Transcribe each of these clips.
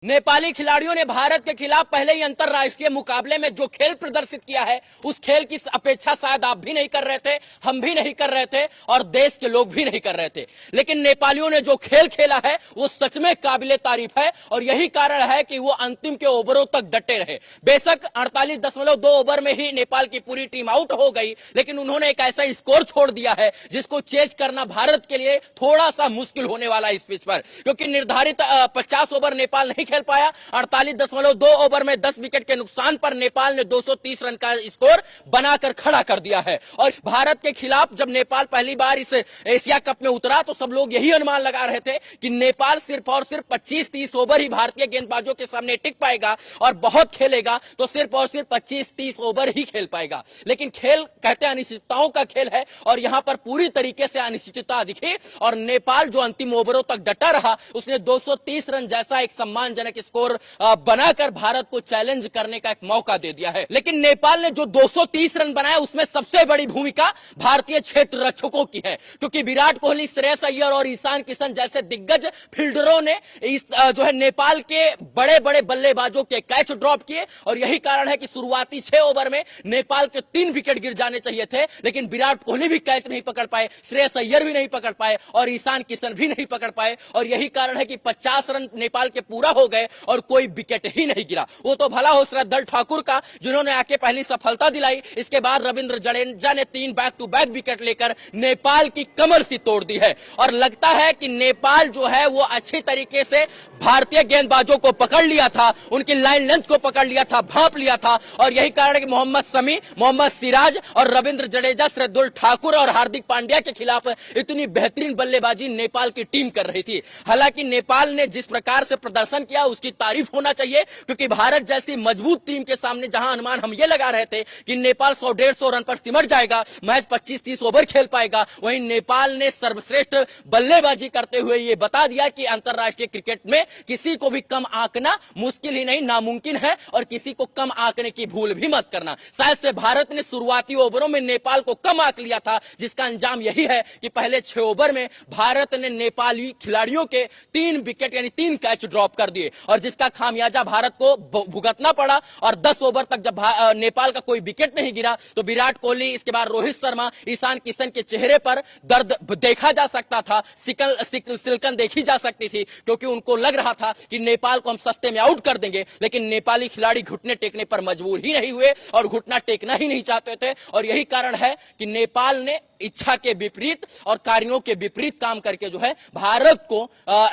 नेपाली खिलाड़ियों ने भारत के खिलाफ पहले ही अंतरराष्ट्रीय मुकाबले में जो खेल प्रदर्शित किया है, उस खेल की अपेक्षा शायद आप भी नहीं कर रहे थे, हम भी नहीं कर रहे थे और देश के लोग भी नहीं कर रहे थे। लेकिन नेपालियों ने जो खेल खेला है वो सच में काबिले तारीफ है और यही कारण है कि वो अंतिम के ओवरों तक डटे रहे। बेशक 48.2 ओवर में ही नेपाल की पूरी टीम आउट हो गई, लेकिन उन्होंने एक ऐसा स्कोर छोड़ दिया है जिसको चेज करना भारत के लिए थोड़ा सा मुश्किल होने वाला है इस पिच पर, क्योंकि निर्धारित 50 ओवर नेपाल नहीं खेल पाया। 48.2 ओवर में 10 विकेट के नुकसान पर नेपाल ने 230 रन का स्कोर बनाकर खड़ा कर दिया है। और भारत के खिलाफ जब नेपाल पहली बार इस एशिया कप में उतरा तो सब लोग यही अनुमान लगा रहे थे कि नेपाल सिर्फ और सिर्फ 25-30 ओवर ही भारतीय गेंदबाजों के सामने टिक पाएगा और बहुत खेलेगा तो सिर्फ और सिर्फ 25-30 ओवर ही खेल पाएगा। लेकिन खेल कहते हैं अनिश्चितताओं का खेल है और यहां पर पूरी तरीके से अनिश्चितता दिखी और नेपाल जो अंतिम ओवरों तक डटा रहा, उसने 230 रन जैसा एक सम्मानजनक स्कोर बनाकर भारत को चैलेंज करने का एक मौका दे दिया है। लेकिन नेपाल ने जो 230 रन बनाया उसमें सबसे बड़ी भूमिका भारतीय क्षेत्र रक्षकों की है, क्योंकि विराट कोहली, श्रेयस अय्यर और ईशान किशन जैसे दिग्गज फील्डरों ने इस जो है नेपाल के बड़े बड़े बल्लेबाजों के कैच ड्रॉप किए और यही कारण है कि शुरुआती 6 ओवर में नेपाल के 3 विकेट गिर जाने चाहिए थे, लेकिन विराट कोहली भी कैच नहीं पकड़ पाए, श्रेयस अय्यर भी नहीं पकड़ पाए और ईशान किशन भी नहीं पकड़ पाए और यही कारण है कि 50 रन नेपाल के पूरा हो गए और कोई विकेट ही नहीं गिरा। वो तो भला हो श्रद्धल ठाकुर का, जिन्होंने आके पहली सफलता दिलाई। इसके बाद रविंद्र जडेजा ने 3 बैक टू बैक विकेट लेकर नेपाल की कमर सी तोड़ दी है और लगता है कि नेपाल जो है वो अच्छी तरीके से भारतीय गेंदबाजों को पकड़ लिया था, उनकी लाइन लेंथ को पकड़ लिया था, भांप लिया था और यही कारण है कि मोहम्मद शमी, मोहम्मद सिराज और रविंद्र जडेजा, श्रद्धल ठाकुर और हार्दिक पांड्या के खिलाफ इतनी बेहतरीन बल्लेबाजी नेपाल की टीम कर रही थी। हालांकि नेपाल ने जिस प्रकार से प्रदर्शन किया उसकी तारीफ होना चाहिए, क्योंकि भारत जैसी मजबूत टीम के सामने जहां अनुमान हम ये लगा रहे थे कि नेपाल 100-150 रन पर सिमट जाएगा, मैच 25-30 ओवर खेल पाएगा, वहीं नेपाल ने सर्वश्रेष्ठ बल्लेबाजी करते हुए ये बता दिया कि अंतरराष्ट्रीय क्रिकेट में किसी को भी कम आंकना मुश्किल ही नहीं नामुमकिन है और किसी को कम आंकने की भूल भी मत करना। शायद से भारत ने शुरुआती ओवरों में नेपाल को कम आंक लिया था, जिसका अंजाम यही है कि पहले 6 ओवर में भारत ने नेपाली खिलाड़ियों के 3 विकेट यानी 3 कैच ड्रॉप कर दिए और जिसका खामियाजा भारत को भुगतना पड़ा और 10 ओवर तक जब नेपाल का कोई विकेट नहीं गिरा तो विराट कोहली, इसके बाद रोहित शर्मा, ईशान किशन के चेहरे पर दर्द देखा जा सकता था, सिलकन देखी जा सकती थी, क्योंकि उनको लग रहा था कि नेपाल को हम सस्ते में आउट कर देंगे। लेकिन नेपाली खिलाड़ी घुटने टेकने पर मजबूर ही नहीं हुए और घुटना टेकना ही नहीं चाहते थे और यही कारण है कि नेपाल ने इच्छा के विपरीत और कार्यों के विपरीत काम करके जो है भारत को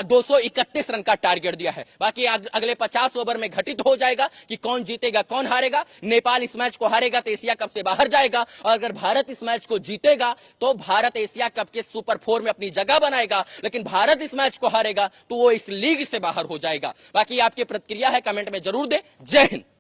231 रन का टारगेट दिया है। बाकी अगले 50 ओवर में घटित हो जाएगा कि कौन जीतेगा कौन हारेगा। नेपाल इस मैच को हारेगा तो एशिया कप से बाहर जाएगा और अगर भारत इस मैच को जीतेगा तो भारत एशिया कप के सुपर 4 में अपनी जगह बनाएगा, लेकिन भारत इस मैच को हारेगा तो वो इस लीग से बाहर हो जाएगा। बाकी आपकी प्रतिक्रिया है कमेंट में जरूर दें। जय हिंद।